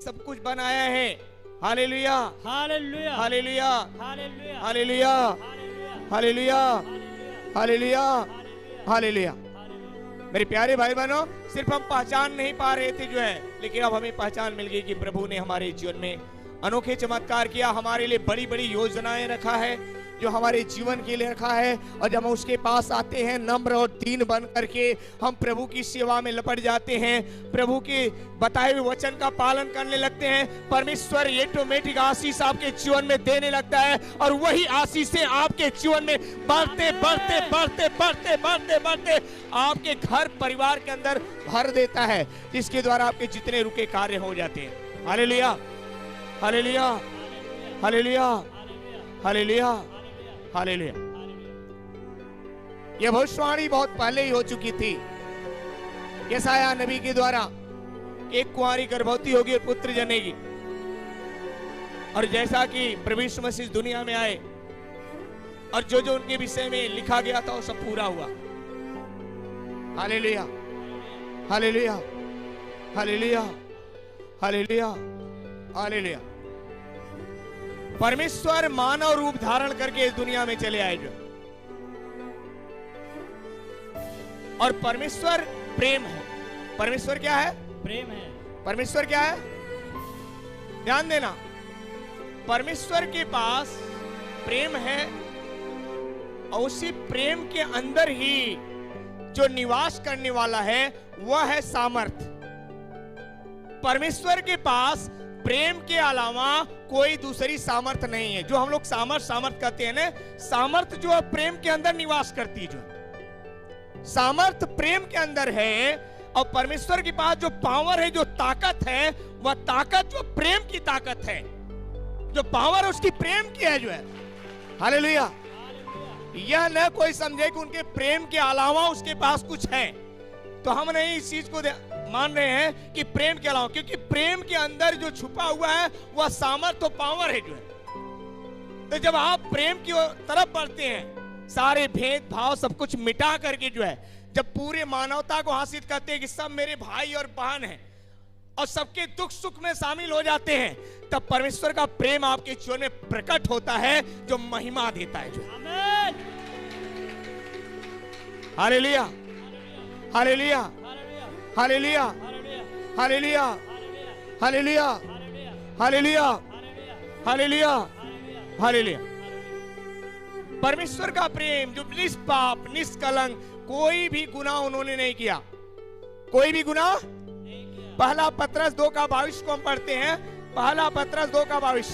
सब कुछ बनाया है। Hallelujah, hallelujah, hallelujah, hallelujah, hallelujah, hallelujah, hallelujah, hallelujah. मेरे प्यारे भाई बहनों, सिर्फ हम पहचान नहीं पा रहे थे जो है, लेकिन अब हमें पहचान मिल गई कि प्रभु ने हमारे जीवन में अनोखे चमत्कार किया, हमारे लिए बड़ी बड़ी योजनाएं रखा है, जो हमारे जीवन के लिए रखा है। और जब हम उसके पास आते हैं नम्र और दीन बन करके, हम प्रभु की सेवा में लपट जाते हैं, प्रभु के बताए हुए वचन का पालन करने लगते हैं, परमेश्वर ऑटोमेटिक आशीष आपके जीवन में देने लगता है। और वही आशीषें आपके जीवन में बढ़ते बढ़ते बढ़ते बढ़ते बढ़ते बढ़ते आपके घर परिवार के अंदर भर देता है, जिसके द्वारा आपके जितने रुके कार्य हो जाते हैं। Hallelujah, hallelujah, hallelujah, hallelujah, hallelujah. यह भविष्यवाणी बहुत पहले ही हो चुकी थी यशायाह नबी के द्वारा, एक कुंवारी गर्भवती होगी और पुत्र जनेगी। और जैसा कि प्रभु यीशु मसीह दुनिया में आए और जो जो उनके विषय में लिखा गया था वो सब पूरा हुआ। Hallelujah, hallelujah, hallelujah, hallelujah, hallelujah. परमेश्वर मानव रूप धारण करके इस दुनिया में चले आए जो, और परमेश्वर प्रेम है। परमेश्वर क्या है? प्रेम है। परमेश्वर क्या है? ध्यान देना, परमेश्वर के पास प्रेम है और उसी प्रेम के अंदर ही जो निवास करने वाला है वह है सामर्थ। परमेश्वर के पास प्रेम के अलावा कोई दूसरी सामर्थ नहीं है। जो हम लोग सामर्थ कहते हैं ना, सामर्थ जो है प्रेम के अंदर निवास करती है। जो सामर्थ प्रेम के अंदर है, और परमेश्वर के पास जो पावर है, जो ताकत है, वह ताकत जो प्रेम की ताकत है, जो पावर उसकी प्रेम की है जो है। हालेलुया। यह न कोई समझे कि उनके प्रेम के अलावा उसके पास कुछ है, तो हम नहीं इस चीज को मान रहे हैं कि प्रेम के अलावा, क्योंकि प्रेम के अंदर जो छुपा हुआ है वह सामर्थ और पावर है जो है। तो जब आप प्रेम की तरफ बढ़ते हैं, सारे भेदभाव सब कुछ मिटा करके जो है, जब पूरे मानवता को हासिल करते हैं कि सब मेरे भाई और बहन हैं और सबके दुख सुख में शामिल हो जाते हैं, तब परमेश्वर का प्रेम आपके जीवन में प्रकट होता है, जो महिमा देता है जो। आमीन। Hallelujah, hallelujah, hallelujah, hallelujah, hallelujah, hallelujah, hallelujah, hallelujah. परमेश्वर का प्रेम जो निष्पाप निष्कलंक, कोई भी गुनाह उन्होंने नहीं किया, कोई भी गुनाह। पहला पत्रस 2:22 को हम पढ़ते हैं। पहला पत्रस 2:22।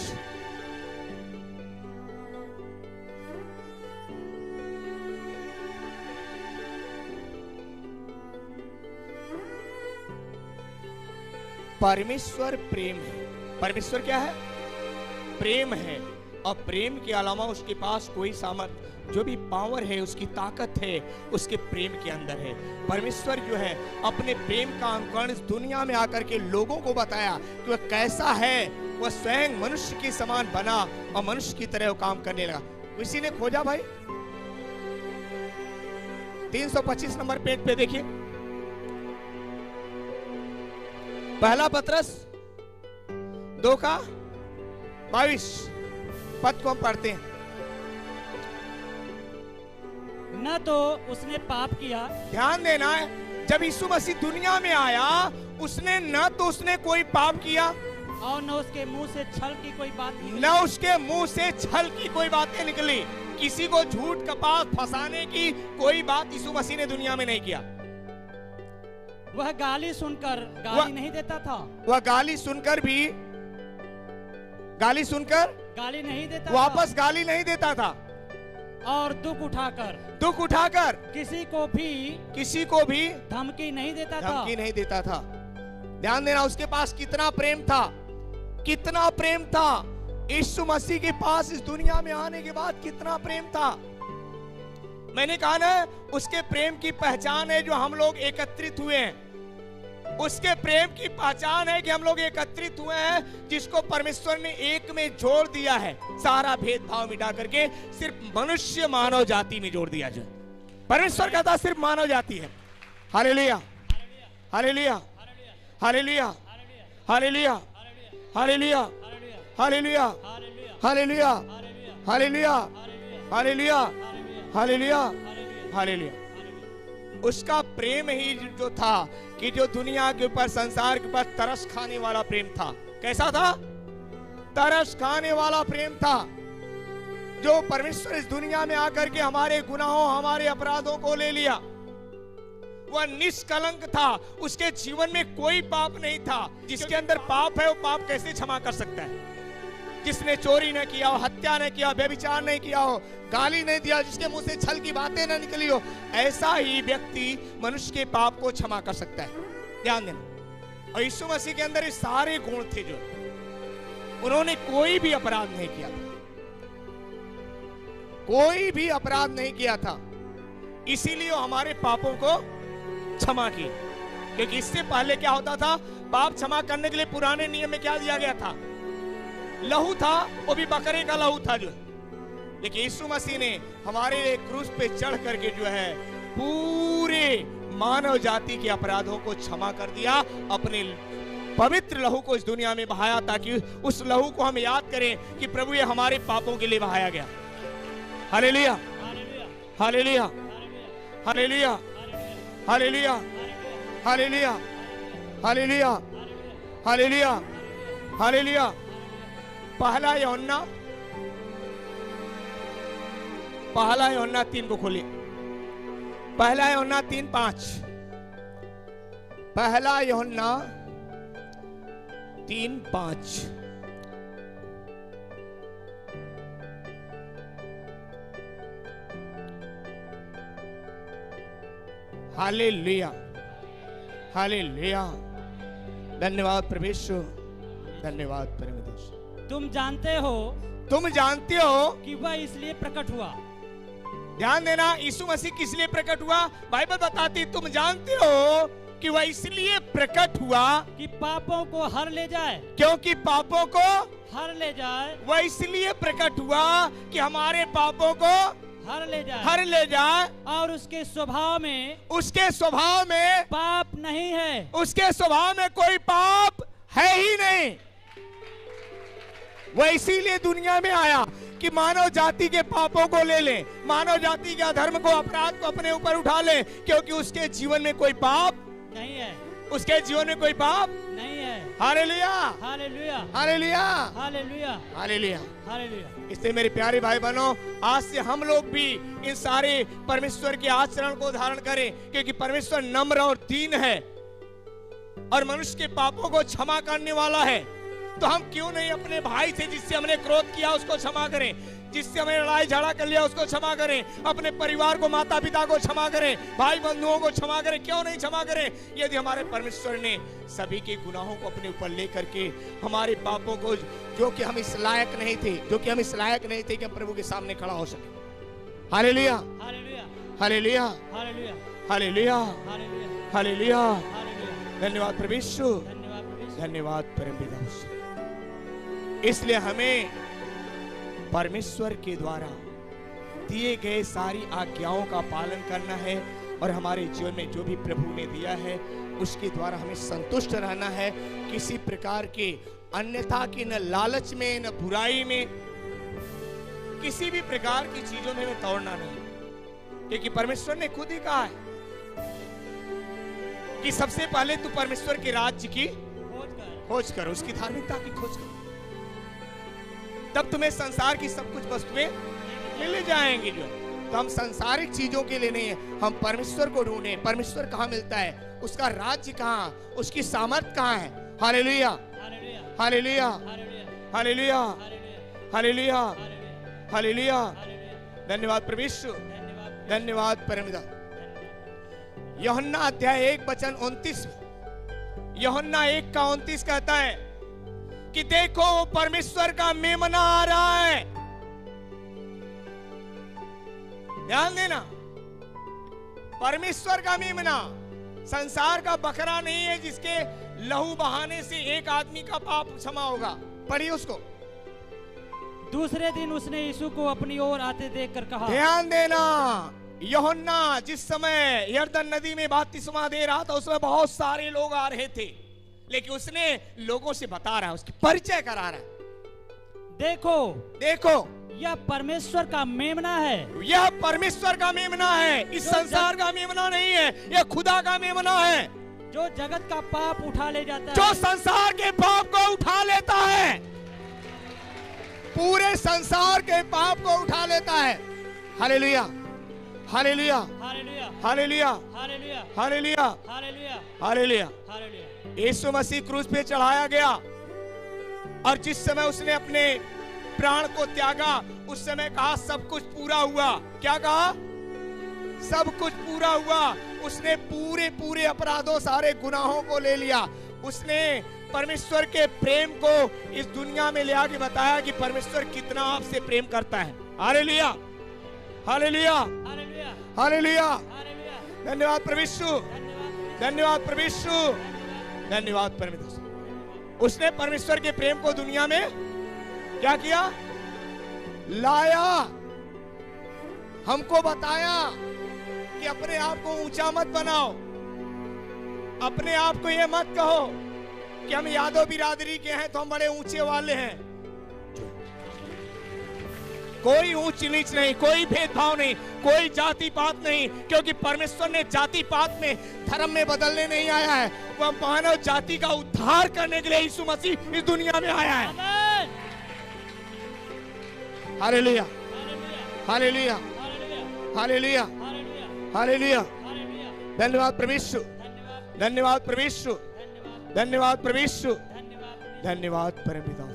परमेश्वर प्रेम है। परमेश्वर क्या है? प्रेम है। और प्रेम के अलावा उसके पास कोई सामर्थ, जो भी पावर है, उसकी ताकत है, उसके प्रेम के अंदर है। परमेश्वर जो है अपने प्रेम का अंकन इस दुनिया में आकर के लोगों को बताया कि वह कैसा है। वह स्वयं मनुष्य के समान बना और मनुष्य की तरह वो काम करने लगा। किसी ने खोजा भाई? 325 नंबर पेज पे देखिए, पहला पत्रस 2:22 पद को हम पढ़ते हैं। न तो उसने पाप किया। ध्यान देना है, जब यीशु मसीह दुनिया में आया, उसने न तो उसने कोई पाप किया, और न उसके मुंह से छल की कोई बात निकली। न उसके मुंह से छल की कोई बातें निकली। किसी को झूठ कपास फंसाने की कोई बात यीशु मसीह ने दुनिया में नहीं किया। वह गाली सुनकर गाली नहीं देता था। वह गाली सुनकर भी गाली नहीं देता वापस गाली नहीं देता था। और दुख उठाकर किसी को भी धमकी नहीं देता था। ध्यान देना, उसके पास कितना प्रेम था, कितना प्रेम था। यीशु मसीह के पास इस दुनिया में आने के बाद कितना प्रेम था। मैंने कहा ना, उसके प्रेम की पहचान है जो हम लोग एकत्रित हुए हैं। उसके प्रेम की पहचान है कि हम लोग एकत्रित हुए हैं, जिसको परमेश्वर ने एक में जोड़ दिया है। सारा भेदभाव मिटा करके सिर्फ मनुष्य मानव जाति में जोड़ दिया। जो परमेश्वर का था सिर्फ मानव जाति है। Hallelujah, hallelujah, hallelujah, hallelujah, hallelujah, hallelujah, hallelujah, hallelujah, hallelujah, hallelujah, hallelujah. उसका प्रेम ही जो था कि जो दुनिया के ऊपर, संसार के ऊपर तरस खाने वाला प्रेम था। कैसा था? तरस खाने वाला प्रेम था। जो परमेश्वर इस दुनिया में आकर के हमारे गुनाहों, हमारे अपराधों को ले लिया। वह निष्कलंक था, उसके जीवन में कोई पाप नहीं था। जिसके अंदर पाप है वो पाप कैसे क्षमा कर सकता है? जिसने चोरी न किया हो, हत्या न किया, व्यभिचार नहीं किया हो, गाली नहीं दिया, जिसके मुंह से छल की बातें न निकली हो, ऐसा ही व्यक्ति मनुष्य के पाप को क्षमा कर सकता है। ध्यान देना। और यीशु मसीह के अंदर ये सारे गुण थे। जो उन्होंने कोई भी अपराध नहीं किया था, कोई भी अपराध नहीं किया था, इसीलिए हमारे पापों को क्षमा किए। क्योंकि इससे पहले क्या होता था? पाप क्षमा करने के लिए पुराने नियम में क्या दिया गया था? लहू था, वो भी बकरे का लहू था। जो लेकिन यीशु मसीह ने हमारे क्रूस पे चढ़ करके जो है पूरे मानव जाति के अपराधों को क्षमा कर दिया। अपने पवित्र लहू को इस दुनिया में बहाया, ताकि उस लहू को हम याद करें कि प्रभु ये हमारे पापों के लिए बहाया गया। Hallelujah, hallelujah, hallelujah, hallelujah, hallelujah, hallelujah, hallelujah, hallelujah. पहला यूहन्ना 3 को खोलिए। पहला यूहन्ना 3:5। पहला यूहन्ना 3:5। Hallelujah, hallelujah. धन्यवाद परमेश्वर, धन्यवाद परमेश्वर। तुम जानते हो कि वह इसलिए प्रकट हुआ। ध्यान देना, यीशु मसीह किस लिए प्रकट हुआ? बाइबल बताती, तुम जानते हो कि वह इसलिए प्रकट हुआ कि पापों को हर ले जाए। क्योंकि पापों को हर ले जाए। वह इसलिए प्रकट हुआ कि हमारे पापों को हर ले जाए। और उसके स्वभाव में पाप नहीं है। उसके स्वभाव में कोई पाप है ही नहीं। वह इसीलिए दुनिया में आया कि मानव जाति के पापों को ले ले, मानव जाति के अधर्म को, अपराध को अपने ऊपर उठा ले। क्योंकि उसके जीवन में कोई पाप नहीं है। उसके जीवन में कोई पाप नहीं है। Hallelujah, hallelujah, hallelujah, hallelujah, hallelujah, hallelujah. इसलिए मेरे प्यारे भाई बहनों, आज से हम लोग भी इन सारे परमेश्वर के आचरण को धारण करें। क्योंकि परमेश्वर नम्र और दीन है और मनुष्य के पापों को क्षमा करने वाला है। तो हम क्यों नहीं अपने भाई से, जिससे हमने क्रोध किया, उसको क्षमा करें, जिससे हमने लड़ाई झगड़ा कर लिया उसको क्षमा करें, अपने परिवार को, माता पिता को क्षमा करें, भाई बंधुओं को क्षमा करें। क्यों नहीं क्षमा करें? यदि हमारे परमेश्वर ने सभी के गुनाहों को अपने ऊपर लेकर के हमारे पापों को, जो कि हम इस लायक नहीं थे कि हम प्रभु के सामने खड़ा हो सके। Hallelujah, hallelujah, hallelujah, hallelujah, hallelujah, hallelujah, hallelujah. Hallelujah. धन्यवाद परमेश्वर, धन्यवाद परमपिता। इसलिए हमें परमेश्वर के द्वारा दिए गए सारी आज्ञाओं का पालन करना है और हमारे जीवन में जो भी प्रभु ने दिया है उसके द्वारा हमें संतुष्ट रहना है। किसी प्रकार के अन्यथा की न लालच में, न बुराई में, किसी भी प्रकार की चीजों में हमें तोड़ना नहीं। क्योंकि परमेश्वर ने खुद ही कहा है कि सबसे पहले तू परमेश्वर के राज्य की खोज कर, उसकी धार्मिकता की खोज कर, तब तुम्हें संसार की सब कुछ वस्तुएं मिल जाएंगी। जो तो हम संसारिक चीजों के लिए नहीं है, हम परमेश्वर को ढूंढें। परमेश्वर कहाँ मिलता है, उसका राज्य कहाँ, उसकी सामर्थ कहाँ है। Hallelujah, hallelujah, hallelujah, hallelujah, hallelujah. धन्यवाद परमेश्वर, धन्यवाद परमपिता। यूहन्ना अध्याय 1:29, यूहन्ना 1:29 कहता है कि देखो परमेश्वर का मेमना आ रहा है। ध्यान देना, परमेश्वर का मेमना, संसार का बकरा नहीं है जिसके लहू बहाने से एक आदमी का पाप क्षमा होगा। पढ़िए उसको। दूसरे दिन उसने यीशु को अपनी ओर आते देखकर कहा। ध्यान देना, यूहन्ना जिस समय यरदन नदी में बपतिस्मा दे रहा था, उसमें बहुत सारे लोग आ रहे थे। लेकिन उसने लोगों से बता रहा है, उसकी परिचय करा रहा है। देखो देखो यह परमेश्वर का मेमना है, यह परमेश्वर का मेमना है, इस संसार का मेमना नहीं है, यह खुदा का मेमना है, जो जगत का पाप उठा ले जाता है, जो संसार के पाप को उठा लेता है, पूरे संसार के पाप को उठा लेता है। Hallelujah, hallelujah, hallelujah, hallelujah, hallelujah, hallelujah, hallelujah, hallelujah. Hallelujah. Yeshu Masih क्रूस पे चढ़ाया गया और जिस समय उसने अपने प्राण को त्यागा, उस समय कहा सब कुछ पूरा हुआ। क्या कहा? सब कुछ पूरा हुआ। उसने पूरे पूरे अपराधों, सारे गुनाहों को ले लिया। उसने परमेश्वर के प्रेम को इस दुनिया में ले आके बताया कि परमेश्वर कितना आपसे प्रेम करता है। Hallelujah, hallelujah, hallelujah, hallelujah. Hallelujah. धन्यवाद प्रभु यीशु, धन्यवाद प्रभु यीशु, धन्यवाद परमेश्वर। उसने परमेश्वर के प्रेम को दुनिया में क्या किया? लाया। हमको बताया कि अपने आप को ऊंचा मत बनाओ, अपने आप को यह मत कहो कि हम यादव बिरादरी के हैं तो हम बड़े ऊंचे वाले हैं। कोई ऊंच नीच नहीं, कोई भेदभाव नहीं, कोई जाति पात नहीं, क्योंकि परमेश्वर ने जाति पात में, धर्म में बदलने नहीं आया है। वह मानव जाति का उद्धार करने के लिए यीशु मसीह इस दुनिया में आया है। Hallelujah, hallelujah, hallelujah, hallelujah. धन्यवाद प्रभु यीशु, धन्यवाद प्रभु यीशु, धन्यवाद प्रभु यीशु, धन्यवाद परम पिता।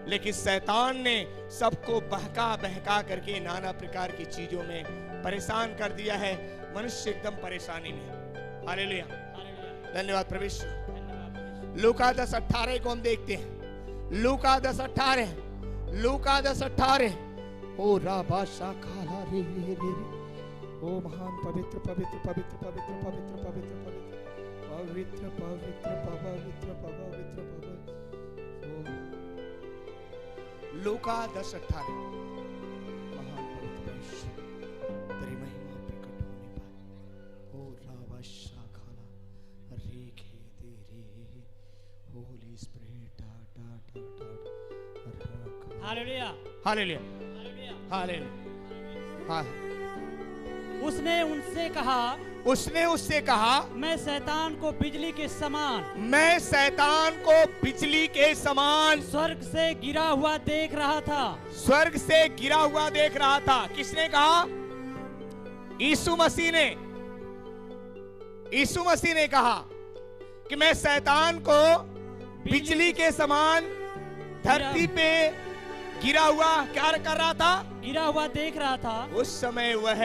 लेकिन शैतान ने सबको बहका बहका करके नाना प्रकार की चीजों में परेशान कर दिया है। मनुष्य एकदम परेशानी में। हालेलुया, धन्यवाद प्रभु यीशु। लूका 10:18 को हम देखते हैं। लूका 10:18, लूका 10:18। ओ राबाशा खाला रे रे रे, ओ महान पवित्र पवित्र पवित्र पवित्र पवित्र पवित्र पवित्र पवित्र पवित्र पवित्र पवित्र पवित्र। लूका 10:18। महान पवित्र परमेश्वर, तेरी महिमा प्रकट होने पर ओ राबाशा खाला रे खे दे रे, होली स्पिरिट टा टा टा टा। Hallelujah, hallelujah, hallelujah, hallelujah. हाँ, उसने उनसे कहा, उसने उससे कहा, मैं शैतान को बिजली के समान, मैं शैतान को बिजली के समान स्वर्ग से गिरा हुआ देख रहा था। स्वर्ग से गिरा हुआ देख रहा था। किसने कहा? यीशु मसीह ने। यीशु मसीह ने कहा कि मैं शैतान को बिजली के समान धरती पे गिरा हुआ क्या कर रहा था? गिरा हुआ देख रहा था। उस समय वह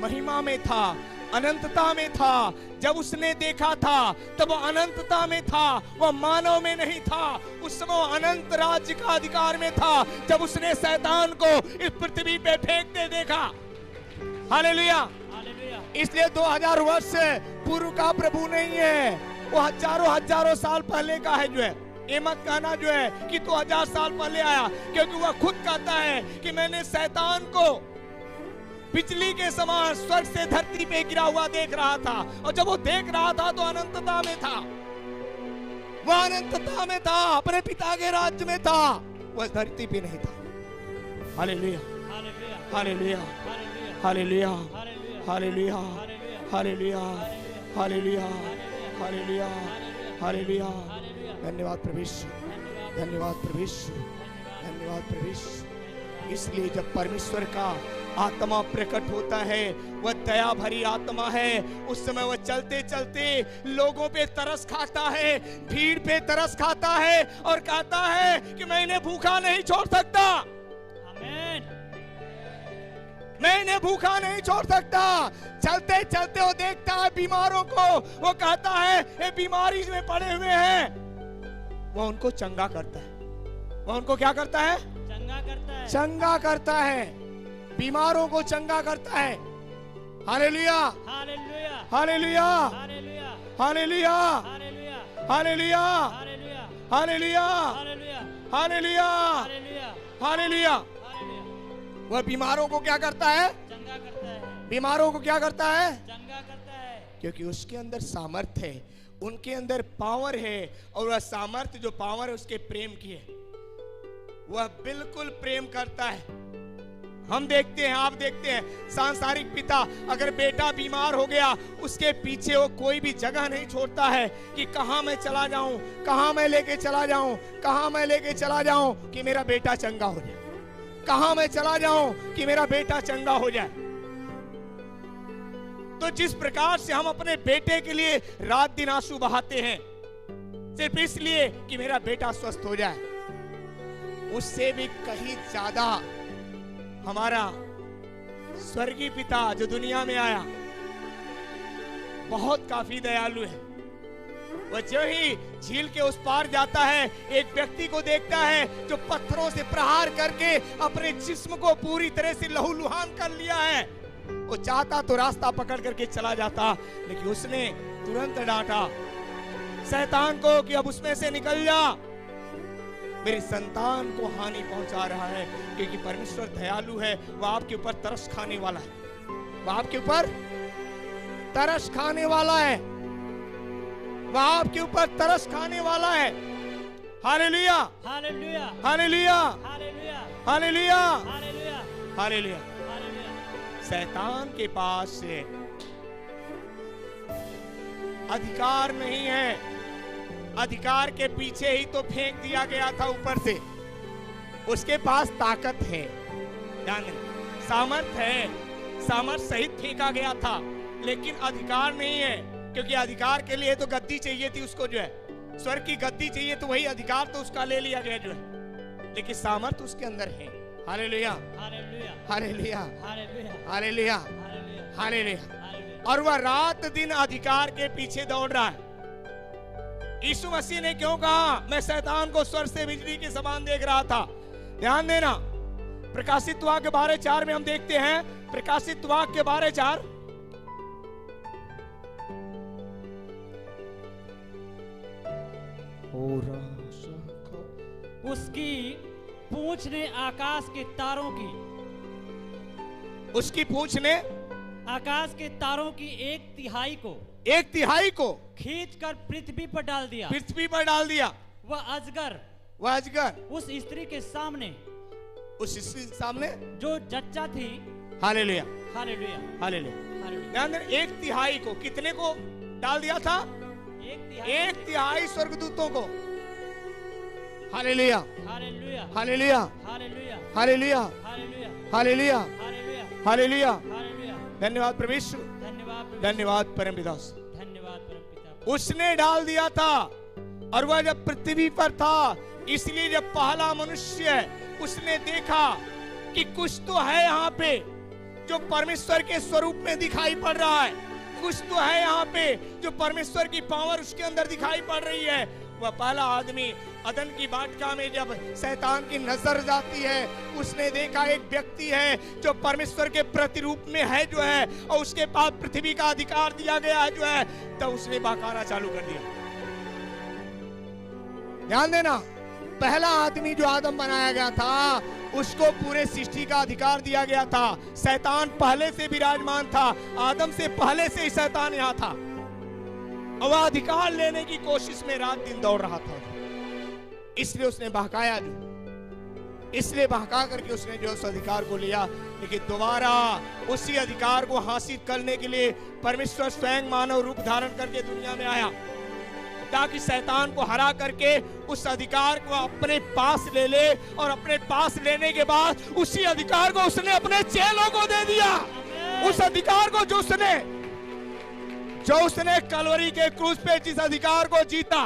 महिमा में था, अनंतता में था। जब उसने देखा था तब वह अनंतता में था, वह मानव में नहीं था। उस समय वह अनंत राज्य का अधिकार में था जब उसने शैतान को इस पृथ्वी पे फेंकते देखा। Hallelujah, hallelujah. इसलिए 2000 वर्ष पूर्व का प्रभु नहीं है, वो हजारों हजारों साल पहले का है। जो है ये मत कहना जो है कि 2000 साल पहले आया, क्योंकि वह खुद कहता है कि मैंने शैतान को बिजली के समान स्वर्ग से धरती पे गिरा हुआ देख रहा था। और जब वो देख रहा था तो अनंतता में था, वह अनंतता में था, अपने पिता के राज्य में था, वह धरती पे नहीं था। Hallelujah, hallelujah, hallelujah, hallelujah, hallelujah, hallelujah, hallelujah, hallelujah, hallelujah, hallelujah. धन्यवाद प्रभु यीशु, धन्यवाद प्रभु यीशु, धन्यवाद प्रभु यीशु। इसलिए जब परमेश्वर का आत्मा प्रकट होता है, वह दया भरी आत्मा है। उस समय वह चलते चलते लोगों पे तरस खाता है, भीड़ पे तरस खाता है और कहता है कि मैं इन्हें भूखा नहीं छोड़ सकता। आमीन। मैं इन्हें भूखा नहीं छोड़ सकता। चलते चलते वो देखता है बीमारों को, वो कहता है ये बीमारी में पड़े हुए हैं, वह उनको चंगा करता है। वह उनको क्या करता है? चंगा करता है, चंगा करता है, बीमारों को चंगा करता है। Hallelujah, hallelujah, hallelujah, hallelujah, hallelujah, hallelujah, hallelujah, hallelujah, hallelujah, hallelujah, hallelujah, hallelujah, hallelujah. Hallelujah. वह बीमारों को क्या करता है? चंगा करता है, बीमारों को क्या करता है? चंगा करता है। क्योंकि उसके अंदर सामर्थ है, उनके अंदर पावर है, और वह सामर्थ जो पावर है उसके प्रेम की है। वह बिल्कुल प्रेम करता है। हम देखते हैं, आप देखते हैं, सांसारिक पिता अगर बेटा बीमार हो गया, उसके पीछे वो कोई भी जगह नहीं छोड़ता है कि कहां मैं चला जाऊं, कहां मैं लेके चला जाऊं, कहां मैं लेके चला जाऊं कि मेरा बेटा चंगा हो जाए, कहां मैं चला जाऊं कि मेरा बेटा चंगा हो जाए। तो जिस प्रकार से हम अपने बेटे के लिए रात दिन आंसू बहाते हैं सिर्फ इसलिए कि मेरा बेटा स्वस्थ हो जाए, उससे भी कहीं ज्यादा हमारा स्वर्गीय पिता जो दुनिया में आया बहुत काफी दयालु है। वह जो ही झील के उस पार जाता है, एक व्यक्ति को देखता है जो पत्थरों से प्रहार करके अपने जिस्म को पूरी तरह से लहूलुहान कर लिया है। वो चाहता तो रास्ता पकड़ करके चला जाता, लेकिन उसने तुरंत डांटा शैतान को कि अब उसमें से निकल जा, मेरी संतान को हानि पहुंचा रहा है। क्योंकि परमेश्वर दयालु है, वह आपके ऊपर तरस खाने वाला है, वह आपके ऊपर तरस खाने वाला है, वह आपके ऊपर तरस खाने वाला है। Hallelujah, hallelujah, hallelujah, hallelujah, hallelujah, hallelujah, hallelujah. शैतान के पास से अधिकार नहीं है, अधिकार के पीछे ही तो फेंक दिया गया था ऊपर से। उसके पास ताकत है, सामर्थ है, सामर्थ सहित फेंका गया था, लेकिन अधिकार नहीं है। क्योंकि अधिकार के लिए तो गद्दी चाहिए थी उसको, जो है स्वर्ग की गद्दी चाहिए, तो वही अधिकार तो उसका ले लिया गया जो है, लेकिन सामर्थ उसके अंदर है। Hallelujah, hallelujah, hallelujah, hallelujah, hallelujah, hallelujah. और वह रात दिन अधिकार के पीछे दौड़ रहा है। यीशु मसीह ने क्यों कहा मैं शैतान को स्वर्ग से बिजली के समान देख रहा था? ध्यान देना, प्रकाशित वाक्य 12:4 में हम देखते हैं, प्रकाशित वाक्य 12:4, उसकी पूंछ ने आकाश के तारों की, उसकी पूंछ ने आकाश के तारों की एक तिहाई को खींचकर पृथ्वी पर डाल दिया, पृथ्वी पर डाल दिया। वह अजगर उस स्त्री के सामने, उस स्त्री के सामने जो जच्चा थी। Hallelujah, hallelujah, hallelujah. ध्यान देना, एक तिहाई को, कितने को डाल दिया था? एक तिहाई स्वर्गदूतों को। Hallelujah, hallelujah, hallelujah, hallelujah, hallelujah, hallelujah, hallelujah, hallelujah, hallelujah. Hallelujah. धन्यवाद परमेश्वर, धन्यवाद परमपिता, धन्यवाद परमपिता। उसने डाल दिया था। और वह जब पृथ्वी पर था, इसलिए जब पहला मनुष्य उसने देखा कि कुछ तो है यहाँ पे जो परमेश्वर के स्वरूप में दिखाई पड़ रहा है, कुछ तो है यहाँ पे जो परमेश्वर की पावर उसके अंदर दिखाई पड़ रही है। वह पहला आदमी अदन की वाटिका में जब शैतान की नजर जाती है, उसने देखा एक व्यक्ति है जो परमेश्वर के प्रतिरूप में है जो है, और उसके पास पृथ्वी का अधिकार दिया गया है जो है, तब उसने बहकाना चालू कर दिया। ध्यान देना, पहला आदमी जो आदम बनाया गया था, उसको पूरे सृष्टि का अधिकार दिया गया था। शैतान पहले से विराजमान था, आदम से पहले से ही शैतान यहाँ था, और वह अधिकार लेने की कोशिश में रात दिन दौड़ रहा था। इसलिए उसने बहकाया, इसलिए बहका करके उसने जो उस अधिकार को लिया। लेकिन दोबारा उसी अधिकार को हासिल करने के लिए परमेश्वर स्वयं मानव रूप धारण करके दुनिया में आया, ताकि शैतान को हरा करके उस अधिकार को अपने पास ले ले, और अपने पास लेने के बाद उसी अधिकार को उसने अपने चेलों को दे दिया। उस अधिकार को जो उसने कलवरी के क्रूस पे जिस अधिकार को जीता,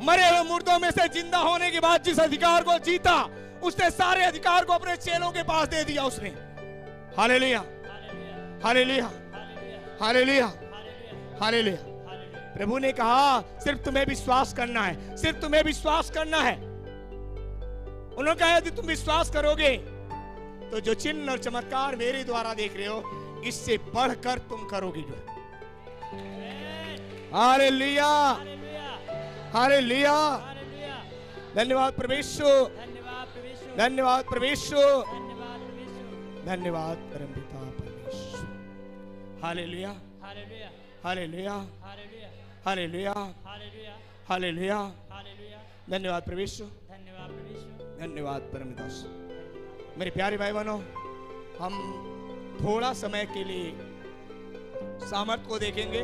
मरे हुए मुर्दों में से जिंदा होने के बाद जिस अधिकार को जीता, उसने सारे अधिकार को अपने चेलों के पास दे दिया उसने। Hallelujah, hallelujah, hallelujah, hallelujah. प्रभु ने कहा सिर्फ तुम्हें विश्वास करना है, सिर्फ तुम्हें विश्वास करना है। उन्होंने कहा यदि तुम विश्वास करोगे तो जो चिन्ह और चमत्कार मेरे द्वारा देख रहे हो, इससे बढ़कर तुम करोगे जो। Hallelujah, hallelujah. धन्यवाद परमेश्वर, धन्यवाद परमेश्वर, धन्यवाद परमपिता परमेश्वर। Hallelujah, hallelujah hallelujah hallelujah hallelujah hallelujah hallelujah. Hallelujah. धन्यवाद प्रभु यीशु, धन्यवाद प्रभु यीशु। धन्यवाद परम पिता। मेरे प्यारे भाई बहनों, हम थोड़ा समय के लिए सामर्थ को देखेंगे।